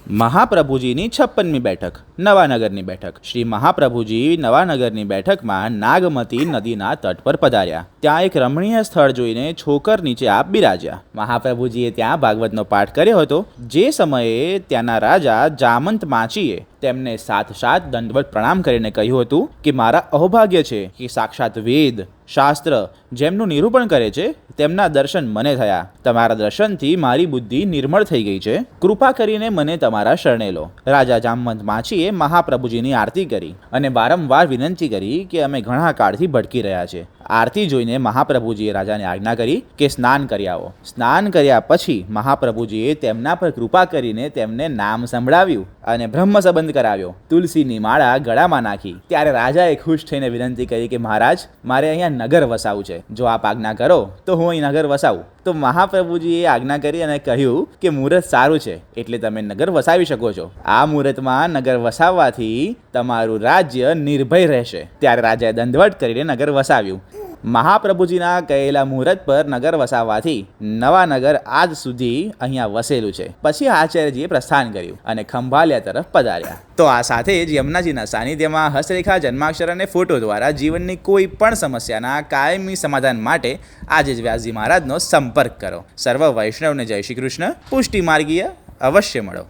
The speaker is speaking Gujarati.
મહાપ્રભુજીની 56મી બેઠક નવાનગરની બેઠક। શ્રી મહાપ્રભુજી નવાનગરની બેઠકમાં નાગમતી નદીના તટ પર પધાર્યા। ત્યાં એક રમણીય સ્થળ જોઈને છોકર નીચે આપ બિરાજ્યા। મહાપ્રભુજીએ ત્યાં ભાગવતનો પાઠ કર્યો હતો। જે સમયે ત્યાંના રાજા જામંત માચીએ તેમને સાત દંડવત પ્રણામ કરીને કહ્યું હતું કે મારા અહોભાગ્ય છે કે સાક્ષાત વેદ શાસ્ત્ર જેમનું નિરૂપણ કરે છે તેમના દર્શન મને થયા। તમારા દર્શનથી મારી બુદ્ધિ નિર્મળ થઈ ગઈ છે। કૃપા કરીને મને તમારા શરણે લો। રાજા જામવંત માછીએ મહાપ્રભુજીની આરતી કરી અને વારંવાર વિનંતી કરી કે અમે ઘણા કાળથી ભટકી રહ્યા છે। આરતી જોઈને મહાપ્રભુજીએ રાજાને આજ્ઞા કરી કે સ્નાન કરી આવો। સ્નાન કર્યા પછી મહાપ્રભુજીએ તેમના પર કૃપા કરીને તેમને નામ સંભળાવ્યું અને બ્રહ્મ સંબંધ કરાવ્યો। તુલસીની માળા ગળામાં નાખી। ત્યારે રાજાએ ખુશ થઈને વિનંતી કરી કે મહારાજ મારે અહીંયા નગર વસાવું છે, જો આપ આજ્ઞા કરો તો હું અહીં નગર વસાવું। તો મહાપ્રભુજીએ આજ્ઞા કરી અને કહ્યું કે મુહૂર્ત સારું છે એટલે તમે નગર વસાવી શકો છો। આ મુહૂર્તમાં નગર વસાવવાથી તમારું રાજ્ય નિર્ભય રહેશે। ત્યારે રાજાએ દંડવત કરીને નગર વસાવ્યું। મહાપ્રભુજીના કહેલા મુહૂર્ત પર નગર વસાવવાથી નવાનગર આજ સુધી અહીંયા વસેલું છે। પછી આચાર્યજીએ પ્રસ્થાન કર્યું અને ખંભાલિયા તરફ પધાર્યા। તો આ સાથે જ યમુનાજીના સાનિધ્યમાં હસ્તરેખા જન્માક્ષર અને ફોટો દ્વારા જીવનની કોઈ પણ સમસ્યાના કાયમી સમાધાન માટે આજે જ વ્યાસજી મહારાજનો સંપર્ક કરો। સર્વ વૈષ્ણવને જય શ્રી કૃષ્ણ। પુષ્ટિ માર્ગીય અવશ્ય મળો।